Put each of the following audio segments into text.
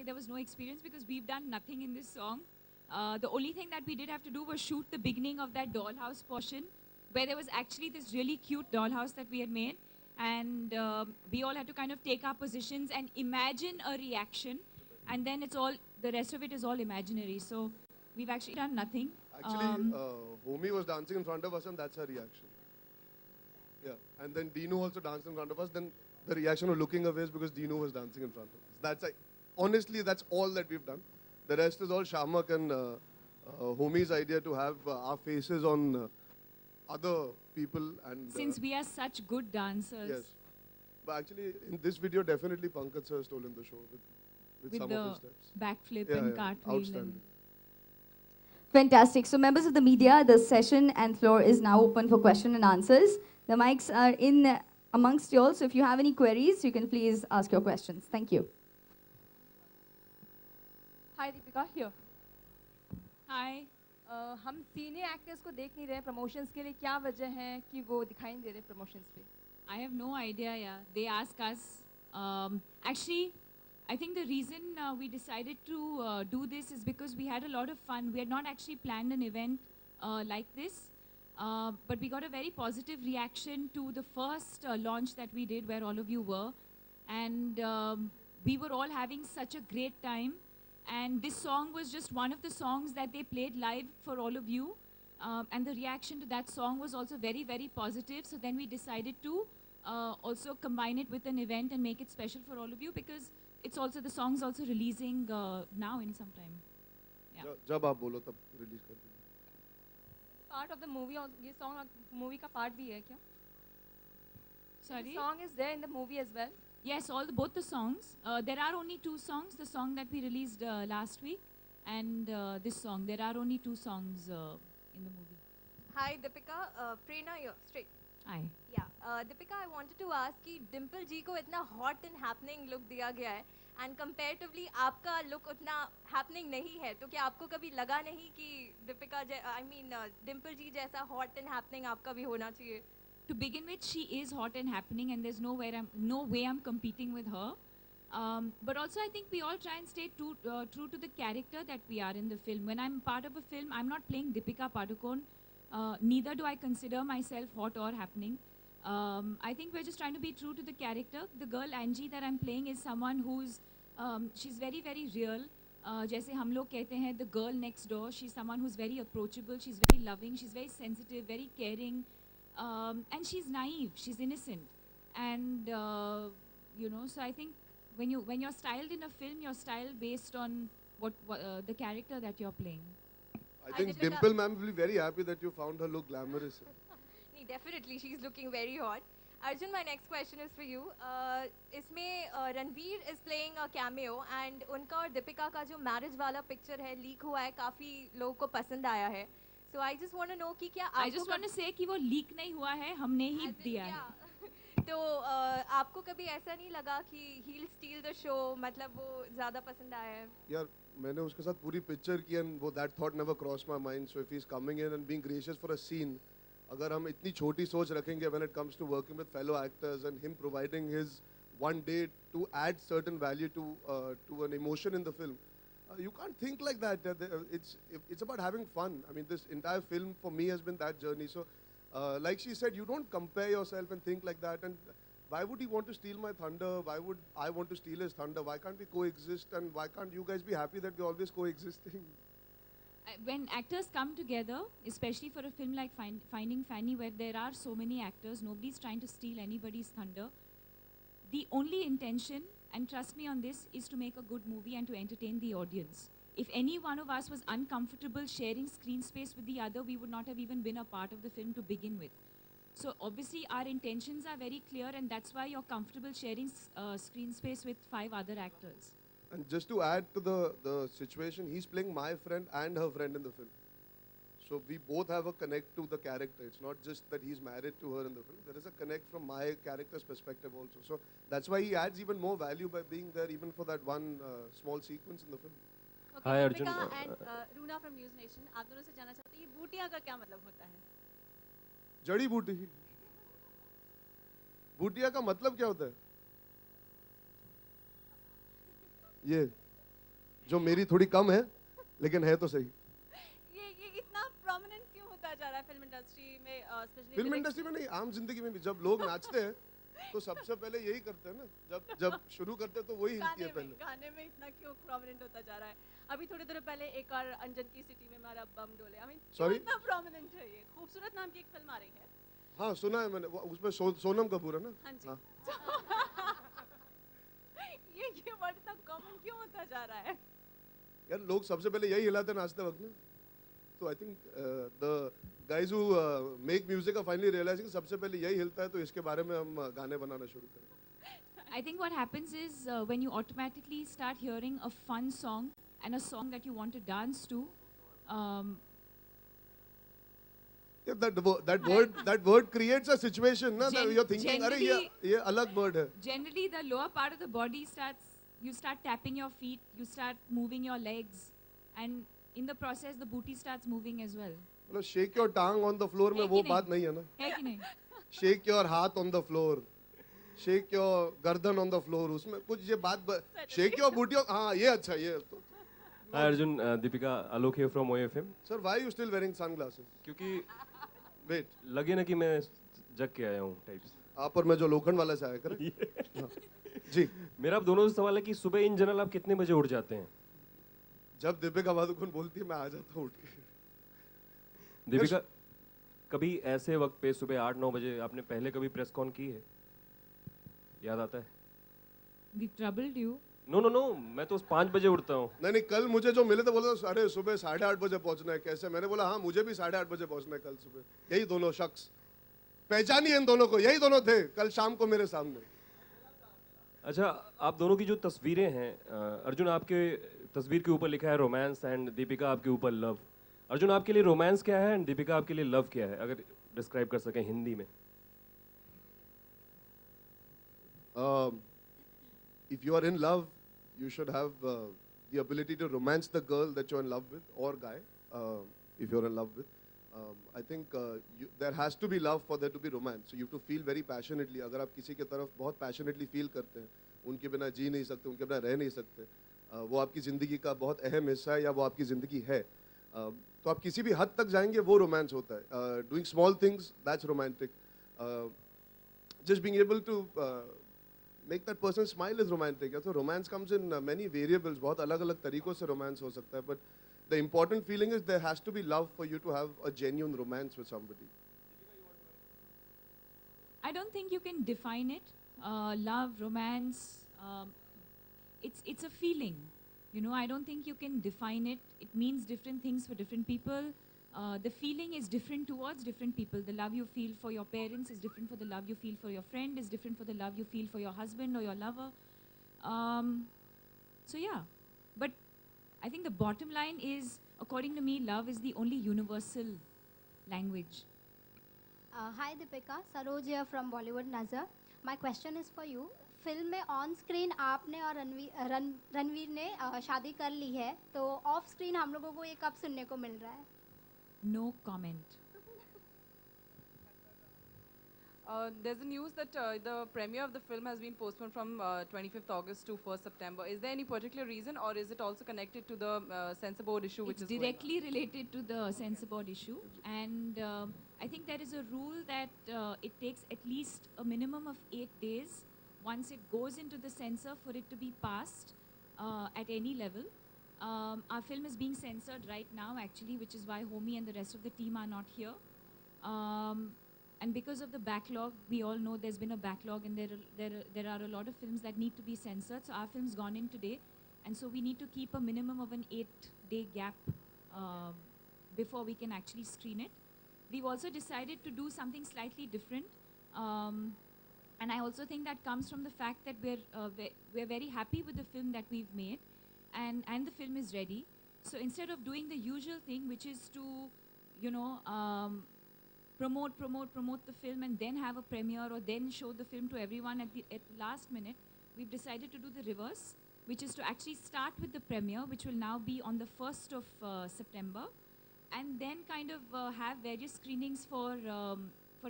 There was no experience because we've done nothing in this song. The only thing that we did have to do was shoot the beginning of that dollhouse portion, where there was actually this really cute dollhouse that we had made. And we all had to kind of take our positions and imagine a reaction. And then the rest of it is all imaginary. So we've actually done nothing. Actually, Homi was dancing in front of us and that's her reaction. Yeah, and then Dinu also danced in front of us. Then the reaction of looking away is because Dinu was dancing in front of us. That's like, honestly, that's all that we've done. The rest is all Shamak and Homi's idea to have our faces on other people. And Since we are such good dancers. yes, but actually in this video, definitely Pankaj sir has stolen the show with some the of his steps. backflip Yeah, and yeah, cartwheel. outstanding. Fantastic. So members of the media, the session and floor is now open for question and answers. The mics are in amongst you all. So if you have any queries, you can please ask your questions. Thank you. Hi Deepika here Hi. हम senior actors को देख नहीं रहे promotions के लिए क्या वजह है कि वो दिखाई नहीं दे रहे प्रमोशंस पे I have no idea, yeah. They ask us. Actually, I think the reason we decided to do this is because we had a lot of fun. We had not actually planned an event like this, but we got a very positive reaction to the first launch that we did where all of you were. And we were all having such a great time. And this song was just one of the songs that they played live for all of you. And the reaction to that song was also very, very positive. So then we decided to also combine it with an event and make it special for all of you because the song's also releasing now in some time. Yeah. जब आप बोलो तब release कर देंगे. Part of the movie ये song movie का part भी है क्या Sorry? Song is there in the movie as well Yes, both the songs. There are only two songs. The song that we released last week and this song. There are only two songs in the movie. Hi Deepika, Prerna here, straight. Hi. Yeah, Deepika, I wanted to ask कि डिम्पल जी को इतना hot and happening look दिया गया है and comparatively आपका look उतना happening नहीं है तो क्या आपको कभी लगा नहीं कि दीपिका डिम्पल जी जैसा hot and happening आपका भी होना चाहिए? To begin with, she is hot and happening, and there's no way I'm competing with her. But also, I think we all try and stay true to the character that we are in the film. When I'm part of a film, I'm not playing Deepika Padukone. Neither do I consider myself hot or happening. I think we're just trying to be true to the character. The girl Angie that I'm playing is someone who's she's very, very real. जैसे हम लोग कहते हैं, the girl next door. She's someone who's very approachable. She's very loving. She's very sensitive, very caring. And she's naive, she's innocent, and so I think when you're styled in a film, you're styled based on what the character that you're playing. I think Dimple ma'am will be very happy that you found her look glamorous. नहीं, definitely she's looking very hot. Arjun, my next question is for you. इसमें Ranveer is playing a cameo and उनका और दीपिका का जो marriage वाला picture है leak हुआ है, काफी लोगों को पसंद आया है. So I just want to know कि क्या I just want to say कि वो leak नहीं हुआ है, हमने ही दिया है. तो आपको कभी ऐसा नहीं लगा कि he'll steal the show, मतलब वो ज़्यादा पसंद आया है? यार मैंने उसके साथ पूरी पिक्चर की and वो that thought never crossed my mind. So if he's coming in and being gracious for a scene, अगर हम इतनी छोटी सोच रखेंगे when it comes to working with fellow actors and him providing his one day to add certain value to an emotion in the film, you can't think like that. It's about having fun. I mean, this entire film for me has been that journey. So, like she said, you don't compare yourself and think like that. And why would he want to steal my thunder? Why would I want to steal his thunder? Why can't we coexist? And why can't you guys be happy that we're always coexisting? When actors come together, especially for a film like Finding Fanny, where there are so many actors, nobody's trying to steal anybody's thunder. The only intention, and trust me on this, is to make a good movie and to entertain the audience. If any one of us was uncomfortable sharing screen space with the other, we would not have even been a part of the film to begin with. So obviously our intentions are very clear, and that's why you're comfortable sharing screen space with 5 other actors. And just to add to the situation, he's playing my friend and her friend in the film. So we both have a connect to the character. It's not just that he's married to her in the film. There is a connect from my character's perspective also. So that's why he adds even more value by being there, even for that one small sequence in the film. Okay, Hi, Deepika Arjun. and Runa from News Nation. आप दोनों से जानना चाहते हैं ये बूटिया का क्या मतलब होता है? जड़ी बूटी. बूटिया का मतलब क्या होता है? ये जो मेरी थोड़ी कम है, लेकिन है तो सही। ये इतना प्रोमिनेंट क्यों होता जा रहा है फिल्म इंडस्ट्री में, स्पेशली फिल्म इंडस्ट्री में नहीं, आम जिंदगी में भी जब लोग नाचते हैं तो सबसे पहले यही करते हैं ना, जब शुरू करते हैं तो वही हिलती है पहले। गाने में इतना क्यों प्रोमिनेंट होता जा रहा है? अभी थोड़ी देर पहले एक और अंजन की सिटी में हमारा बम डोले, आई मीन Sorry? इतना प्रोमिनेंट है ये। खूबसूरत नाम की एक फिल्म आ रही है। हाँ सुना है मैंने, उसमें सोनम कपूर है ना। हाँ जी। हाँ। ये वर्ड इतना कॉमन क्यों होता जा रहा है? यार लोग सबसे पहले यही हिलाते हैं नाचते वक्त ना, तो I think the guys who make music are finally realising सबसे पहले यही हिलता है, तो इसके बारे में हम गाने बनाना शुरू करें। I think what happens is when you automatically start hearing a fun song and a song that you want to dance to, Yeah, that word creates a situation ना, that you're thinking अरे ये अलग word है। generally the lower part of the body starts, you start tapping your feet, you start moving your legs, and in the process the booty starts moving as well. मतलब shake your tongue on the floor में है वो कि बात नहीं है ना। है कि नहीं? Shake your हाथ on the floor, shake your गर्दन on the floor, उसमें कुछ ये बात shake your booty, हाँ ये अच्छा ये तो। Hi Arjun, Deepika, Alok here from OFM. Sir, why are you still wearing sunglasses? क्योंकि Wait, लगे ना कि मैं जग के आया हूँ टाइप्स। आप और मैं जो लोखंड वाला से आया करें। हाँ। जी, मेरा आप दोनों से सवाल है कि सुबह इन जनरल आप कितने बजे उठ जाते हैं? जब दीपिका पादुकोण बोलती है मैं आ जाता हूँ उठ के। दीपिका, कभी ऐसे वक्त पे सुबह 8-9 बजे आपने पहले कभी प्रेस कॉन की है? याद आता है? We troubled you. नो, मैं तो 5 बजे उठता हूँ। नहीं कल मुझे जो मिले थे बोला अरे सुबह 8:30 बजे पहुंचना है, कैसे? मैंने बोला हाँ मुझे भी 8:30 बजे पहुंचना है कल सुबह। यही दोनों शख्स, पहचानी इन दोनों को, यही दोनों थे कल शाम को मेरे सामने। अच्छा, आप दोनों की जो तस्वीरें हैं, अर्जुन आपके तस्वीर के ऊपर लिखा है रोमांस एंड दीपिका आपके ऊपर लव। अर्जुन आपके लिए रोमांस क्या है एंड दीपिका आपके लिए लव क्या है, अगर डिस्क्राइब कर सकें हिंदी में? If you are in love, you should have the ability to romance the girl that you're in love with, or guy, if you're in love with. I think there has to be love for there to be romance. So you have to feel very passionately. अगर आप किसी की तरफ बहुत passionately feel करते हैं, उनके बिना जी नहीं सकते, उनके बिना रह नहीं सकते, वो आपकी ज़िंदगी का बहुत अहम हिस्सा है या वो आपकी ज़िंदगी है, तो आप किसी भी हद तक जाएंगे वो रोमांस होता है। Doing small things, that's romantic. Just being able to make that person smile is romantic. So romance comes in many variables. बहुत अलग-अलग तरीकों से romance हो सकता है, but the important feeling is there has to be love for you to have a genuine romance with somebody. I don't think you can define it. Love, romance, it's a feeling. You know, I don't think you can define it. It means different things for different people. The feeling is different towards different people. The love you feel for your parents is different for the love you feel for your friend, is different for the love you feel for your husband or your lover. So yeah, but I think the bottom line is, according to me, love is the only universal language. Hi Deepika, Saroj here from Bollywood Nazar. My question is for you. Film में on screen आपने और रणवीर ने शादी कर ली है, तो of screen हम लोगों को ये कब सुनने को मिल रहा है? No comment. There's a news that the premiere of the film has been postponed from 25th August to 1st September. Is there any particular reason, or is it also connected to the censor board issue, which It's is directly related to the censor board issue, and I think there is a rule that it takes at least a minimum of 8 days once it goes into the censor for it to be passed at any level. Our film is being censored right now, actually, which is why Homi and the rest of the team are not here. And because of the backlog, we all know there's been a backlog, and there are a lot of films that need to be censored. So our film's gone in today, and so we need to keep a minimum of an 8-day gap before we can actually screen it. We've also decided to do something slightly different, and I also think that comes from the fact that we're very happy with the film that we've made, and the film is ready. So instead of doing the usual thing, which is to, you know, promote the film and then have a premiere or then show the film to everyone at the last minute, we've decided to do the reverse, which is to actually start with the premiere, which will now be on the 1st of September, and then kind of have various screenings for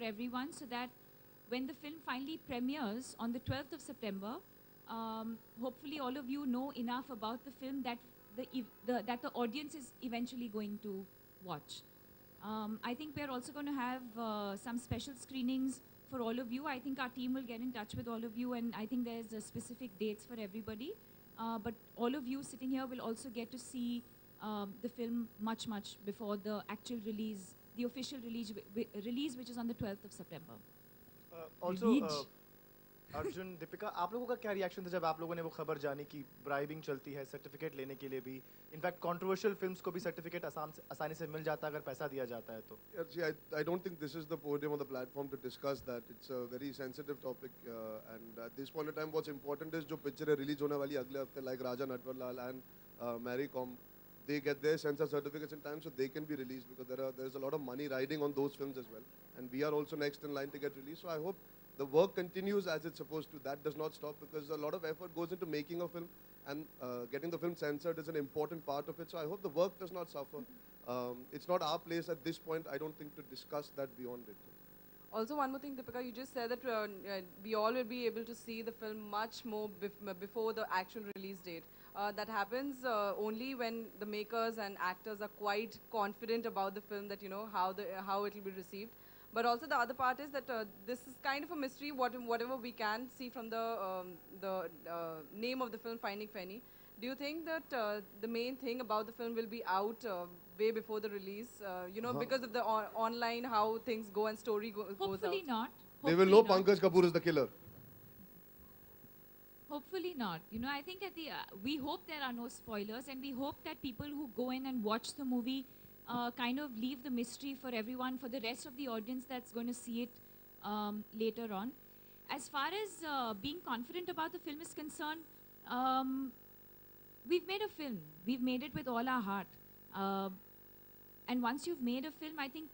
everyone, so that when the film finally premieres on the 12th of September, hopefully all of you know enough about the film that that the audience is eventually going to watch. I think we're also going to have some special screenings for all of you. I think our team will get in touch with all of you, and I think there's specific dates for everybody. But all of you sitting here will also get to see the film much before the actual release, the official release, which is on the 12th of September. Also, Arjun Deepika आप लोगों का क्या reaction था जब आप लोगों ने वो खबर जानी कि ब्राइबिंग चलती है सर्टिफिकेट लेने के लिए भी इनफैक्ट कंट्रोवर्शियल फिल्म्स को भी सर्टिफिकेट आसानी से मिल जाता है अगर पैसा दिया जाता है तो I don't think this is the podium or the platform to discuss that. It's a very sensitive topic, and at this point in time, what's important is जो picture है release होने वाली अगले हफ्ते, like Raja Natwarlal and Mary Com, they get their censor certificates in time so they can be released because there's a lot of money riding on those films as well, and we are also next in line to get released. So I hope the work continues as it's supposed to. That does not stop because a lot of effort goes into making a film, and getting the film censored is an important part of it. So I hope the work does not suffer. It's not our place at this point, I don't think, to discuss that beyond it. Also, one more thing, Deepika, you just said that we all will be able to see the film much more before the actual release date. That happens only when the makers and actors are quite confident about the film, that you know how it will be received. But also the other part is that this is kind of a mystery. Whatever we can see from the name of the film, Finding Fanny. Do you think that the main thing about the film will be out way before the release? You know, because of the online how things go and story goes out. Hopefully not. They will know Pankaj Kapoor is the killer. Hopefully not. You know, I think at we hope there are no spoilers, and we hope that people who go in and watch the movie kind of leave the mystery for everyone, for the rest of the audience that's going to see it later on. As far as being confident about the film is concerned, we've made a film. We've made it with all our heart. And once you've made a film, I think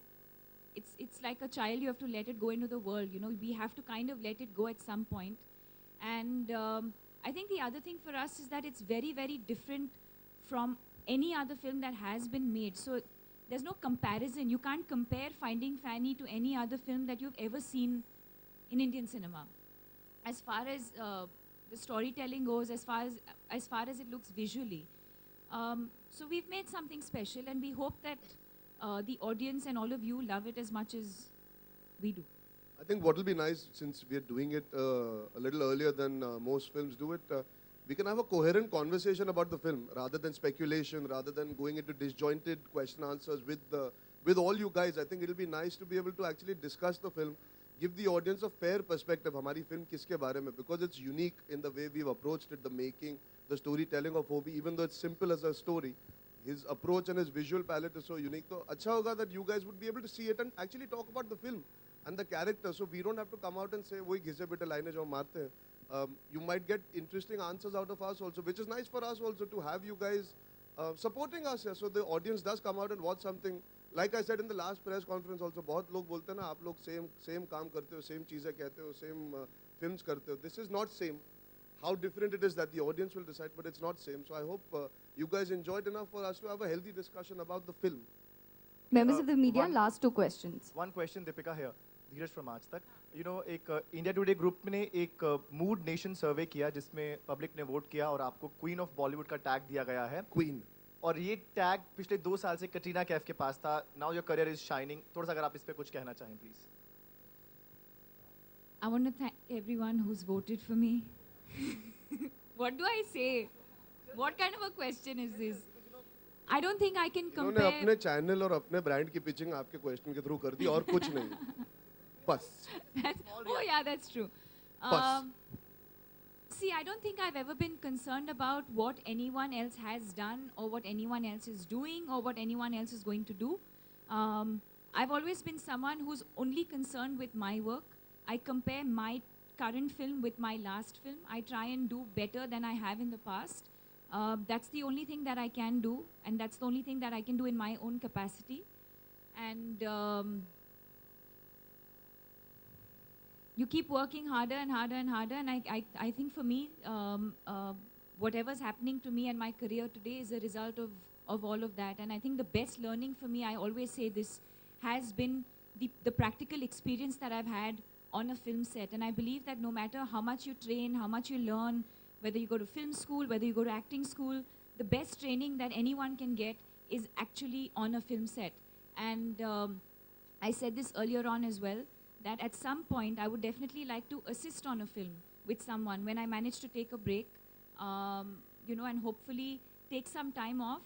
it's like a child. You have to let it go into the world. You know, we have to kind of let it go at some point. And I think the other thing for us is that it's very, very different from any other film that has been made. So there's no comparison. You can't compare Finding Fanny to any other film that you've ever seen in Indian cinema. As far as the storytelling goes, as far as it looks visually. So we've made something special, and we hope that the audience and all of you love it as much as we do. I think what will be nice, since we are doing it a little earlier than most films do it, we can have a coherent conversation about the film rather than speculation, rather than going into disjointed question answers with all you guys. I think it'll be nice to be able to actually discuss the film, give the audience a fair perspective. Hamari film kiske bare mein, because it's unique in the way we've approached it, the making, the storytelling of Hobie, even though it's simple as a story. His approach and his visual palette is so unique. So, acha hoga that you guys would be able to see it and actually talk about the film and the character. So we don't have to come out and say, "Wohi ghise bete line jo marte hain." You might get interesting answers out of us also, which is nice for us also to have you guys supporting us here. So the audience does come out and watch something. Like I said in the last press conference also, बहुत लोग बोलते हैं ना, आप लोग same काम करते हो, same चीजें कहते हो, same films करते हो. This is not same. How different it is that the audience will decide, but it's not same. So I hope you guys enjoyed enough for us to have a healthy discussion about the film. Members of the media, last two questions. One question, Deepika here. Dheeraj from आज तक. You know, एक India today group ने एक mood nation सर्वे किया जिसमें public ने vote किया और आपको क्वीन ऑफ बॉलीवुड का टैग दिया गया है. Queen. और ये टैग पिछले 2 साल से कटरीना कैफ के पास था. Now your career is shining. थोड़ा सा अगर आप इस पे कुछ कहना चाहें please. I want to thank everyone who's voted for me. What do I say? What kind of a question is this? I don't think I can उन्होंने compare. अपने चैनल और अपने ब्रांड की पिचिंग आपके क्वेश्चन के through कर दी और कुछ नहीं. बस. Oh yeah, that's true. Bus. See, I don't think I've ever been concerned about what anyone else has done or what anyone else is doing or what anyone else is going to do. I've always been someone who's only concerned with my work. I compare my current film with my last film. I try and do better than I have in the past. That's the only thing that I can do, and that's the only thing that I can do in my own capacity. And you keep working harder and harder and harder, and I think for me, whatever's happening to me and my career today is a result of all of that. And I think the best learning for me, I always say this, has been the practical experience that I've had on a film set. And I believe that no matter how much you train, how much you learn, whether you go to film school, whether you go to acting school, the best training that anyone can get is actually on a film set. And I said this earlier on as well, that at some point I would definitely like to assist on a film with someone when I manage to take a break, you know, and hopefully take some time off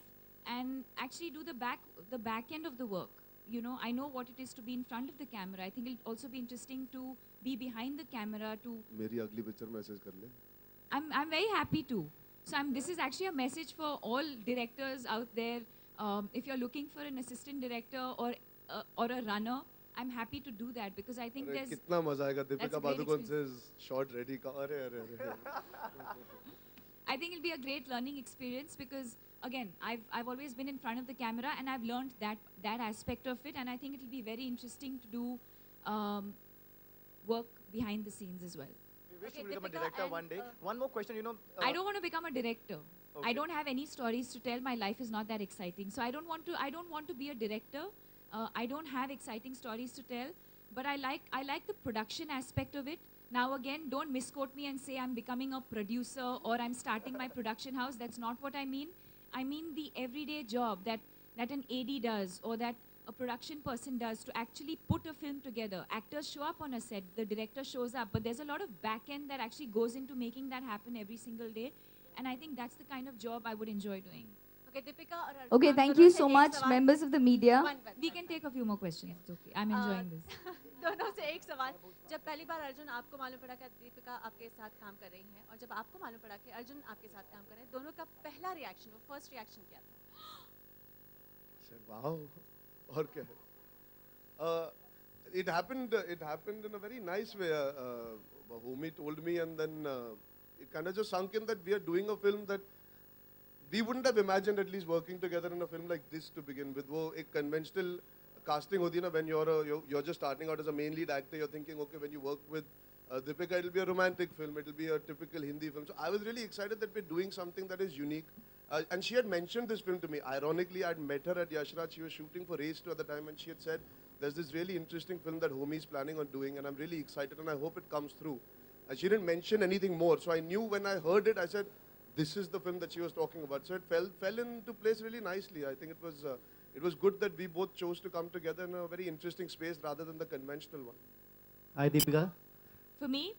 and actually do the back end of the work. You know, I know what it is to be in front of the camera. I think it'll also be interesting to be behind the camera to... मेरी अगली picture message कर ले. I'm very happy to. So this is actually a message for all directors out there. If you're looking for an assistant director or a runner, I'm happy to do that because I think there's... कितना मजा आएगा Deepika a great Padukone से shot ready का अरे अरे अरे. I think it'll be a great learning experience because again, I've always been in front of the camera and I've learned that aspect of it, and I think it'll be very interesting to do work behind the scenes as well. We wish you become a director one day. One more question, you know. I don't want to become a director. Okay. I don't have any stories to tell. My life is not that exciting, so I don't want to be a director. I don't have exciting stories to tell, but I like the production aspect of it. Now again, don't misquote me and say I'm becoming a producer or I'm starting my production house. That's not what I mean. I mean the everyday job that an AD does or that a production person does to actually put a film together. Actors show up on a set, the director shows up, but there's a lot of back end that actually goes into making that happen every single day. And I think that's the kind of job I would enjoy doing. Okay, Deepika और Arjun, Okay, आप thank दोनों you से so एक much, सवाल- members of the media. We can take a few more questions. It's okay. I'm enjoying this. दोनों से एक सवाल, जब पहली बार अर्जुन आपको मालूम पड़ा कि दीपिका आपके साथ काम कर रही हैं और जब आपको मालूम पड़ा कि अर्जुन आपके साथ काम कर रहे हैं, दोनों का पहला रिएक्शन, वो फर्स्ट रिएक्शन क्या था? Wow. और क्या है? It happened in a very nice way. Homi told me, and then it kind of just sunk in that we are doing a film that we wouldn't have imagined at least working together in a film like this to begin with. वो एक conventional casting होती है ना, when you're just starting out as a main lead actor, you're thinking, okay, when you work with Deepika, it'll be a romantic film, it'll be a typical Hindi film. So I was really excited that we're doing something that is unique. And she had mentioned this film to me. Ironically, I'd met her at Yashraj. She was shooting for Race 2 at the time, and she had said, there's this really interesting film that Homi is planning on doing, and I'm really excited, and I hope it comes through. And she didn't mention anything more. So I knew when I heard it, I said, this is the film that she was talking about. So it fell into place really nicely. I think it was good that we both chose to come together in a very interesting space rather than the conventional one. Hi, Deepika. For me,